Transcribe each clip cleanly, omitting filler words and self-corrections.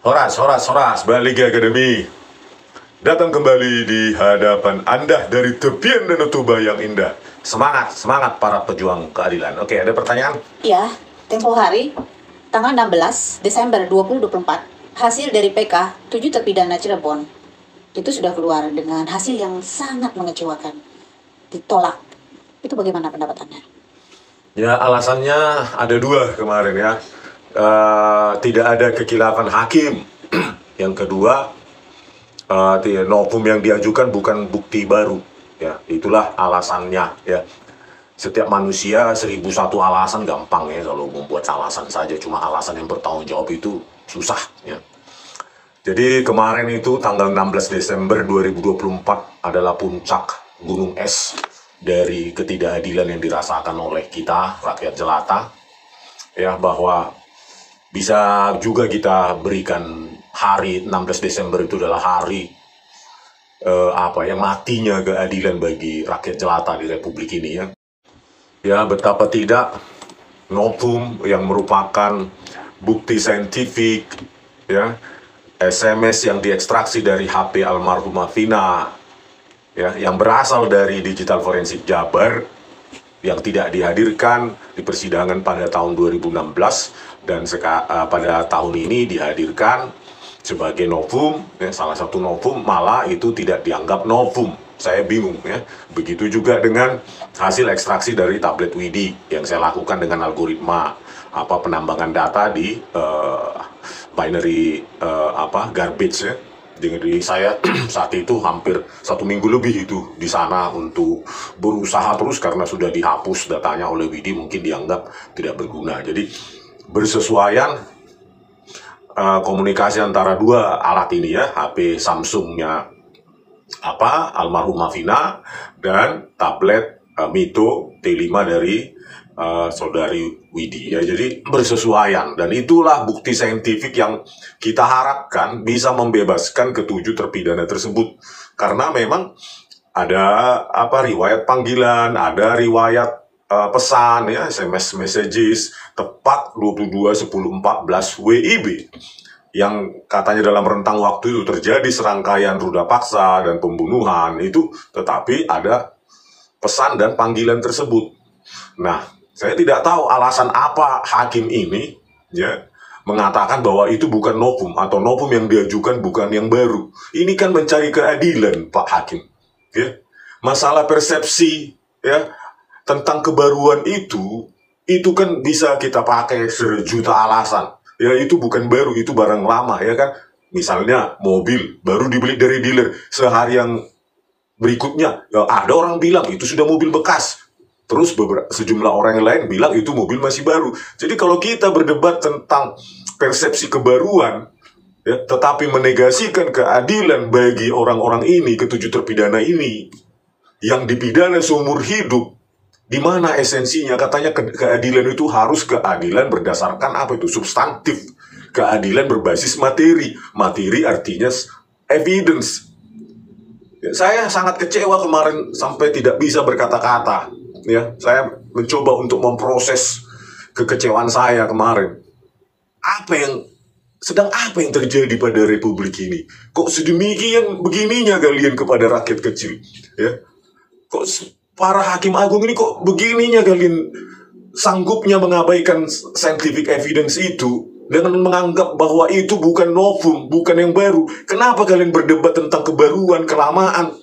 Horas, Horas, Horas, Balik Akademi. Datang kembali di hadapan Anda dari tepian Danau Toba yang indah. Semangat, semangat para pejuang keadilan. Oke, ada pertanyaan? Ya, tempo hari, tanggal 16 Desember 2024, hasil dari PK 7 terpidana Cirebon itu sudah keluar dengan hasil yang sangat mengecewakan. Ditolak. Itu bagaimana pendapat Anda? Ya, alasannya ada dua kemarin ya. Tidak ada kekhilafan hakim. Yang kedua, novum yang diajukan bukan bukti baru. Ya, itulah alasannya ya. Setiap manusia 1001 alasan gampang ya kalau membuat alasan saja. Cuma alasan yang bertanggung jawab itu susah ya. Jadi kemarin itu tanggal 16 Desember 2024 adalah puncak gunung es dari ketidakadilan yang dirasakan oleh kita, rakyat jelata. Ya, bahwa bisa juga kita berikan hari 16 Desember itu adalah hari matinya keadilan bagi rakyat jelata di Republik ini ya. Ya, betapa tidak novum yang merupakan bukti saintifik ya, SMS yang diekstraksi dari HP almarhumah Vina ya, yang berasal dari Digital Forensik Jabar yang tidak dihadirkan di persidangan pada tahun 2016 dan pada tahun ini dihadirkan sebagai novum ya, salah satu novum malah itu tidak dianggap novum. Saya bingung ya. Begitu juga dengan hasil ekstraksi dari tablet Widi yang saya lakukan dengan algoritma penambangan data di binary garbage ya. Jadi saya saat itu hampir 1 minggu lebih itu di sana untuk berusaha terus karena sudah dihapus datanya oleh Widi, mungkin dianggap tidak berguna. Jadi bersesuaian komunikasi antara dua alat ini ya, HP Samsungnya almarhumah Vina dan tablet Mito T5 dari saudari Widi ya. Jadi bersesuaian dan itulah bukti saintifik yang kita harapkan bisa membebaskan ketujuh terpidana tersebut karena memang ada riwayat panggilan, ada riwayat pesan ya, SMS messages tepat 22.10.14 WIB yang katanya dalam rentang waktu itu terjadi serangkaian ruda paksa dan pembunuhan itu, tetapi ada pesan dan panggilan tersebut. Nah, saya tidak tahu alasan apa hakim ini ya mengatakan bahwa itu bukan novum atau novum yang diajukan bukan yang baru. Ini kan mencari keadilan, Pak Hakim. Ya. Masalah persepsi ya tentang kebaruan itu kan bisa kita pakai sejuta alasan. Ya, itu bukan baru, itu barang lama ya kan. Misalnya mobil baru dibeli dari dealer, sehari yang berikutnya ya ada orang bilang itu sudah mobil bekas. Terus sejumlah orang yang lain bilang itu mobil masih baru. Jadi kalau kita berdebat tentang persepsi kebaruan ya, tetapi menegasikan keadilan bagi orang-orang ini, ketujuh terpidana ini yang dipidana seumur hidup, di mana esensinya katanya keadilan itu harus keadilan berdasarkan substantif, keadilan berbasis materi. Materi artinya evidence. Ya, saya sangat kecewa kemarin sampai tidak bisa berkata-kata. Ya, saya mencoba untuk memproses kekecewaan saya kemarin. Sedang apa yang terjadi pada Republik ini? Kok sedemikian begininya kalian kepada rakyat kecil? Ya, kok para hakim agung ini kok begininya kalian sanggupnya mengabaikan scientific evidence itu dengan menganggap bahwa itu bukan novum, bukan yang baru. Kenapa kalian berdebat tentang kebaruan, kelamaan,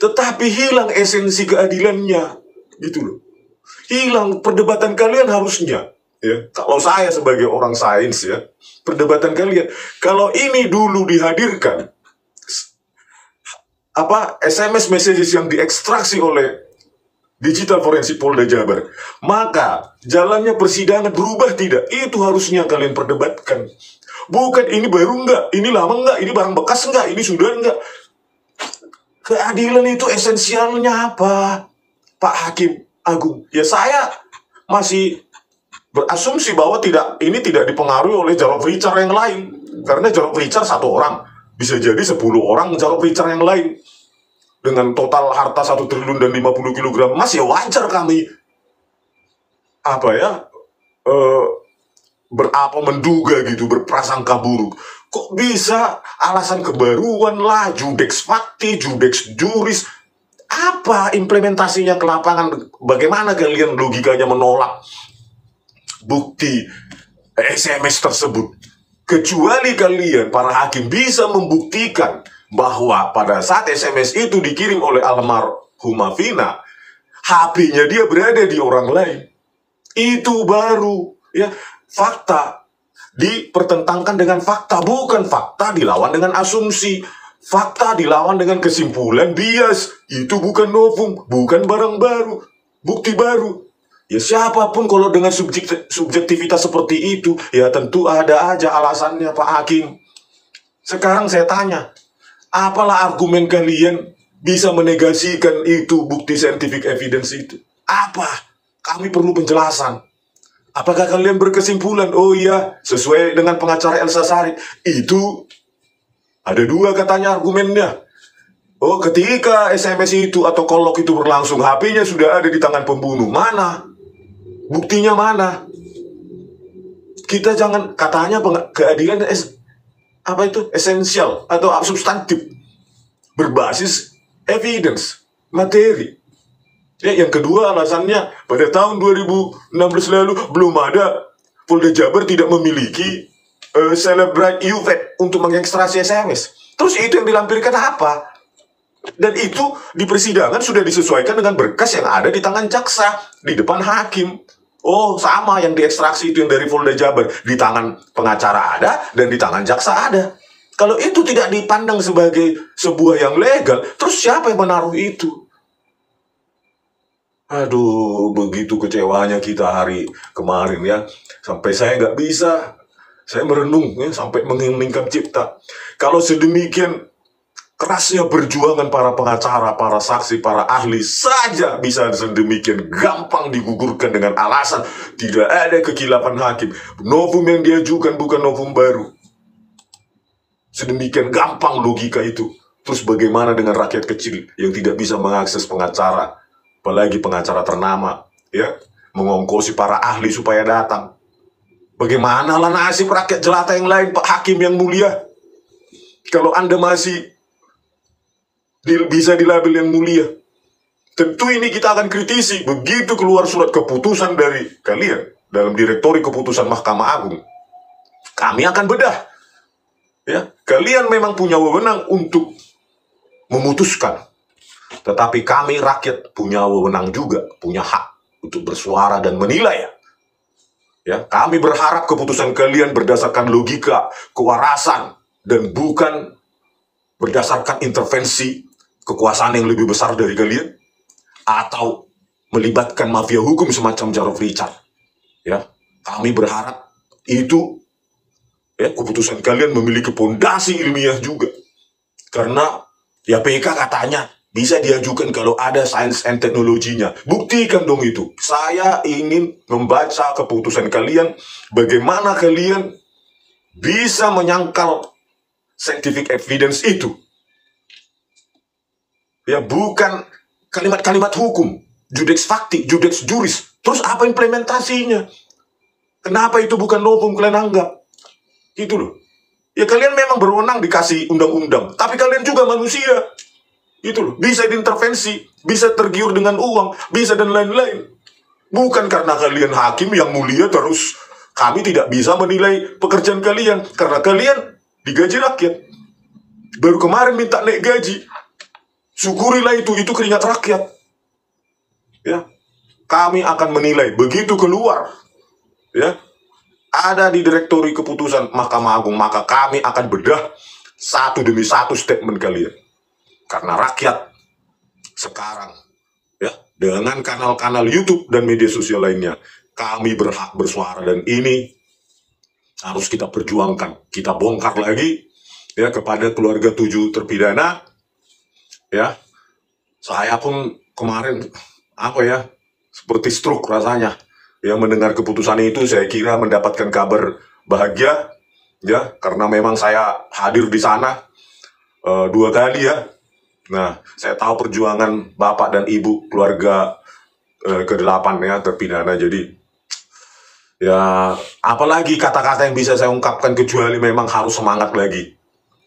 tetapi hilang esensi keadilannya, gitu loh. Hilang perdebatan kalian harusnya. Ya, kalau saya sebagai orang sains ya, perdebatan kalian, kalau ini dulu dihadirkan, SMS messages yang diekstraksi oleh Digital Forensik Polda Jabar, maka jalannya persidangan berubah tidak? Itu harusnya kalian perdebatkan. Bukan ini baru enggak, ini lama enggak, ini barang bekas enggak, ini sudah enggak. Keadilan itu esensialnya apa, Pak Hakim Agung? Ya saya masih berasumsi bahwa ini tidak dipengaruhi oleh Jarod Richard yang lain. Karena Jarod Richard 1 orang, bisa jadi 10 orang Jarod Richard yang lain. Dengan total harta 1 triliun dan 50 kg emas, ya wajar kami menduga gitu, berprasangka buruk. Kok bisa alasan kebaruan lah, judex facti, judex juris. Apa implementasinya ke lapangan? Bagaimana kalian logikanya menolak bukti SMS tersebut? Kecuali kalian, para hakim, bisa membuktikan bahwa pada saat SMS itu dikirim oleh almarhumah Vina, HP-nya dia berada di orang lain. Itu baru ya fakta dipertentangkan dengan fakta, bukan fakta dilawan dengan asumsi, fakta dilawan dengan kesimpulan bias. Itu bukan novum, bukan barang baru, bukti baru. Ya siapapun kalau dengan subjektivitas seperti itu, ya tentu ada aja alasannya, Pak Hakim. Sekarang saya tanya, apalah argumen kalian bisa menegasikan itu bukti scientific evidence itu? Apa? Kami perlu penjelasan. Apakah kalian berkesimpulan, oh iya, sesuai dengan pengacara Elsa Sharif, itu ada dua katanya argumennya. Oh, ketika SMS itu atau kolok itu berlangsung, HP-nya sudah ada di tangan pembunuh. Mana? Buktinya mana? Kita jangan, katanya keadilan apa itu? Esensial atau substantif. Berbasis evidence, materi. Ya, yang kedua alasannya, pada tahun 2016 lalu belum ada, Polda Jabar tidak memiliki Celebrate UVET untuk mengekstraksi SMS. Terus itu yang dilampirkan apa? Dan itu di persidangan sudah disesuaikan dengan berkas yang ada di tangan jaksa, di depan hakim. Oh, sama yang diekstraksi itu yang dari Polda Jabar, di tangan pengacara ada dan di tangan jaksa ada. Kalau itu tidak dipandang sebagai sebuah yang legal, terus siapa yang menaruh itu? Aduh, begitu kecewanya kita hari kemarin ya. Sampai saya nggak bisa. Saya merenung ya, sampai mengheningkan cipta. Kalau sedemikian kerasnya perjuangan para pengacara, para saksi, para ahli saja bisa sedemikian gampang digugurkan dengan alasan tidak ada kekilapan hakim. Novum yang diajukan bukan novum baru. Sedemikian gampang logika itu. Terus bagaimana dengan rakyat kecil yang tidak bisa mengakses pengacara? Apalagi pengacara ternama, ya, mengongkosi para ahli supaya datang. Bagaimana lah nasib rakyat jelata yang lain, Pak Hakim yang mulia? Kalau Anda masih bisa dilabel yang mulia, tentu ini kita akan kritisi. Begitu keluar surat keputusan dari kalian dalam direktori keputusan Mahkamah Agung, kami akan bedah. Ya, kalian memang punya wewenang untuk memutuskan. Tetapi kami rakyat punya wewenang juga, punya hak untuk bersuara dan menilai. Ya, kami berharap keputusan kalian berdasarkan logika, kewarasan, dan bukan berdasarkan intervensi kekuasaan yang lebih besar dari kalian atau melibatkan mafia hukum semacam Jarod Richard. Ya, kami berharap itu ya, keputusan kalian memiliki fondasi ilmiah juga. Karena ya PK katanya bisa diajukan kalau ada sains and teknologinya. Buktikan dong itu. Saya ingin membaca keputusan kalian. Bagaimana kalian bisa menyangkal scientific evidence itu. Ya, bukan kalimat-kalimat hukum. Judex facti, judex juris. Terus apa implementasinya? Kenapa itu bukan novum kalian anggap? Itu loh. Ya kalian memang berwenang dikasih undang-undang. Tapi kalian juga manusia. Itu loh, bisa diintervensi, bisa tergiur dengan uang, bisa dan lain-lain. Bukan karena kalian hakim yang mulia terus kami tidak bisa menilai pekerjaan kalian. Karena kalian digaji rakyat. Baru kemarin minta naik gaji. Syukurilah itu keringat rakyat. Ya, kami akan menilai begitu keluar. Ya, ada di direktori keputusan Mahkamah Agung, maka kami akan bedah satu demi satu statement kalian. Karena rakyat sekarang, ya, dengan kanal-kanal YouTube dan media sosial lainnya, kami berhak bersuara dan ini harus kita perjuangkan. Kita bongkar lagi, ya, kepada keluarga 7 terpidana, ya. Saya pun kemarin seperti stroke rasanya, ya, mendengar keputusan itu. Saya kira mendapatkan kabar bahagia, ya, karena memang saya hadir di sana 2 kali ya. Nah, saya tahu perjuangan Bapak dan Ibu keluarga ke-8 ya terpidana. Jadi Ya, apalagi kata-kata yang bisa saya ungkapkan kecuali memang harus semangat lagi.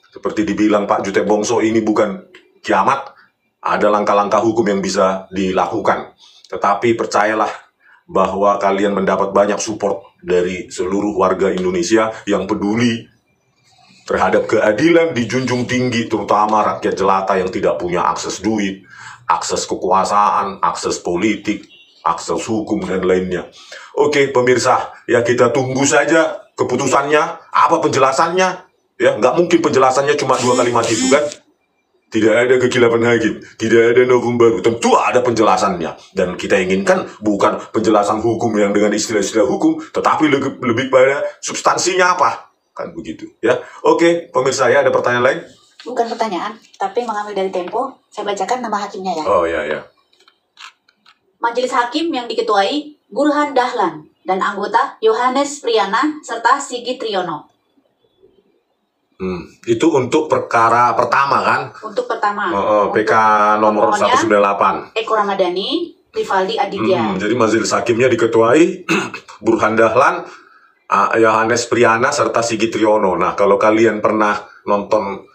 Seperti dibilang Pak Jutek Bongso, ini bukan kiamat, ada langkah-langkah hukum yang bisa dilakukan. Tetapi percayalah bahwa kalian mendapat banyak support dari seluruh warga Indonesia yang peduli terhadap keadilan dijunjung tinggi, terutama rakyat jelata yang tidak punya akses duit, akses kekuasaan, akses politik, akses hukum, dan lainnya. Oke, pemirsa, ya kita tunggu saja keputusannya, apa penjelasannya. Ya, nggak mungkin penjelasannya cuma 2 kalimat itu kan. Tidak ada kekilapan hakim, tidak ada novum baru. Tentu ada penjelasannya. Dan kita inginkan bukan penjelasan hukum yang dengan istilah-istilah hukum, tetapi lebih pada substansinya apa. Kan begitu, ya. Oke, pemirsa, ya ada pertanyaan lain? Bukan pertanyaan, tapi mengambil dari Tempo. Saya bacakan nama hakimnya ya. Oh, ya. Majelis Hakim yang diketuai Burhan Dahlan dan anggota Yohanes Priyana serta Sigit Triyono. Itu untuk perkara pertama kan? Untuk pertama. PK nomor 198. Eko Ramadhani, Rivaldi Aditya. Jadi majelis hakimnya diketuai Burhan Dahlan, Yohanes Priyana serta Sigit Triyono. Nah, kalau kalian pernah nonton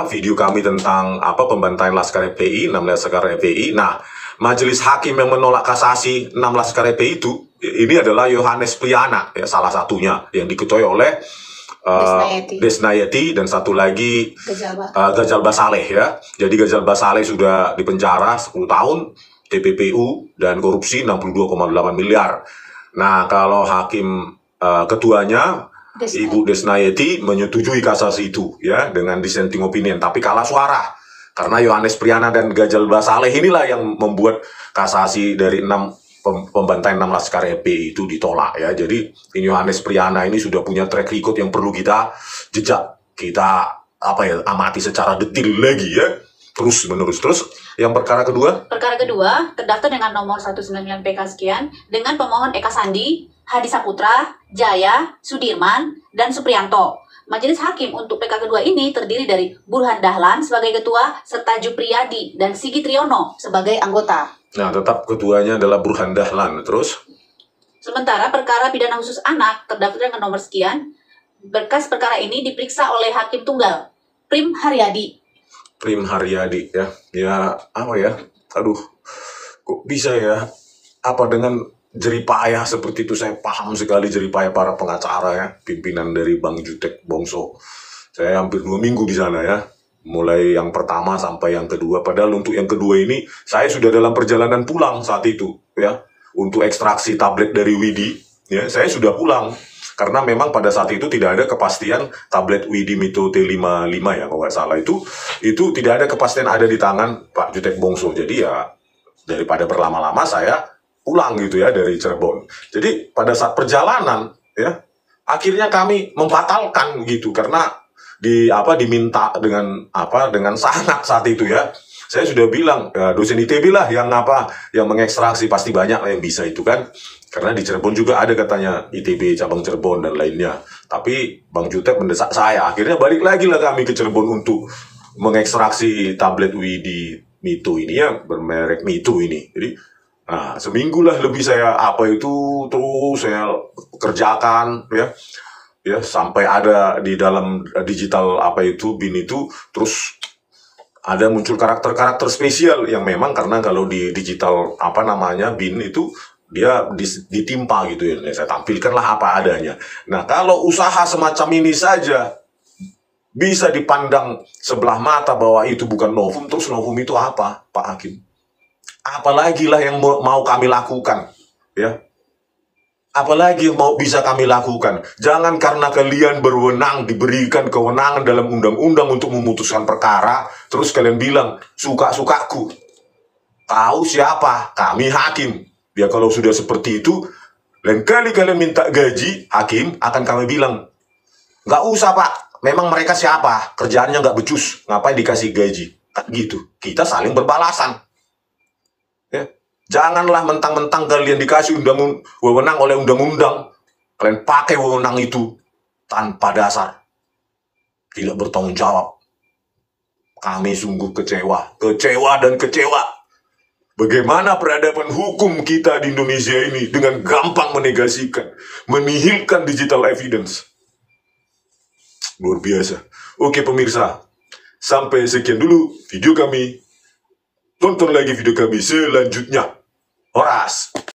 video kami tentang pembantaian Laskar FPI, 6 Laskar FPI. Nah, majelis hakim yang menolak kasasi 6 Laskar FPI itu, ini adalah Yohanes Priyana, ya, salah satunya yang diketuai oleh Desnayeti dan satu lagi Ghazal Basaleh, ya. Jadi Ghazal Basaleh sudah dipenjara 10 tahun, TPPU dan korupsi 62,8 miliar. Nah, kalau hakim ketuanya Ibu Desnayeti menyetujui kasasi itu, ya, dengan dissenting opinion, tapi kalah suara karena Yohanes Priyana dan Ghazal Basaleh inilah yang membuat kasasi dari 6 pembantaian 6 Laskar FPI itu ditolak, ya. Jadi ini Yohanes Priyana ini sudah punya track record yang perlu kita jejak, kita amati secara detail lagi, ya, terus menerus. Terus yang perkara kedua terdaftar dengan nomor 199 PK sekian dengan pemohon Eka Sandi, Hadi Saputra, Jaya, Sudirman, dan Supriyanto. Majelis hakim untuk PK kedua ini terdiri dari Burhan Dahlan sebagai ketua serta Jupriyadi dan Sigit Triyono sebagai anggota. Nah, tetap ketuanya adalah Burhan Dahlan. Terus? Sementara perkara pidana khusus anak terdaftar dengan nomor sekian. Berkas perkara ini diperiksa oleh hakim tunggal Prim Haryadi. Prim Haryadi, ya. Ya, aduh, kok bisa ya? Dengan jeripayah seperti itu, saya paham sekali jeripayah para pengacara, ya, pimpinan dari Bang Jutek Bongso. Saya hampir 2 minggu di sana, ya, mulai yang pertama sampai yang kedua. Padahal untuk yang kedua ini saya sudah dalam perjalanan pulang saat itu, ya, untuk ekstraksi tablet dari Widi, ya, saya sudah pulang karena memang pada saat itu tidak ada kepastian tablet Widi Mito T55, ya, kalau nggak salah itu tidak ada kepastian ada di tangan Pak Jutek Bongso. Jadi ya daripada berlama-lama saya pulang gitu, ya, dari Cirebon. Jadi pada saat perjalanan, ya, akhirnya kami membatalkan gitu karena diminta dengan sangat saat itu, ya. Saya sudah bilang dosen ITB lah yang mengekstraksi, pasti banyak yang bisa itu kan. Karena di Cirebon juga ada katanya ITB cabang Cirebon dan lainnya. Tapi Bang Jutek mendesak saya, akhirnya balik lagi lah kami ke Cirebon untuk mengekstraksi tablet Widi Mito ini, ya, bermerek Mito ini. Jadi seminggu lah lebih saya terus saya kerjakan, ya, sampai ada di dalam digital BIN itu, terus ada muncul karakter-karakter spesial yang memang karena kalau di digital BIN itu dia ditimpa gitu, ya. Saya tampilkanlah apa adanya. Nah, kalau usaha semacam ini saja bisa dipandang sebelah mata bahwa itu bukan novum, terus novum itu apa, Pak Hakim? Apalagi lah yang mau kami lakukan, ya. Apalagi yang bisa kami lakukan. Jangan karena kalian berwenang, diberikan kewenangan dalam undang-undang untuk memutuskan perkara, terus kalian bilang, suka-sukaku. Tahu siapa? Kami hakim. Ya, kalau sudah seperti itu, lain kali kalian minta gaji, hakim akan kami bilang, nggak usah, Pak. Memang mereka siapa? Kerjaannya nggak becus. Ngapain dikasih gaji? Kan gitu. Kita saling berbalasan. Ya. Janganlah mentang-mentang kalian dikasih wewenang oleh undang-undang, kalian pakai wewenang itu tanpa dasar, tidak bertanggung jawab. Kami sungguh kecewa dan kecewa Bagaimana peradaban hukum kita di Indonesia ini dengan gampang menegasikan, menihilkan digital evidence. Luar biasa. Oke pemirsa, sampai sekian dulu video kami. Tonton lagi video kami selanjutnya. Horas!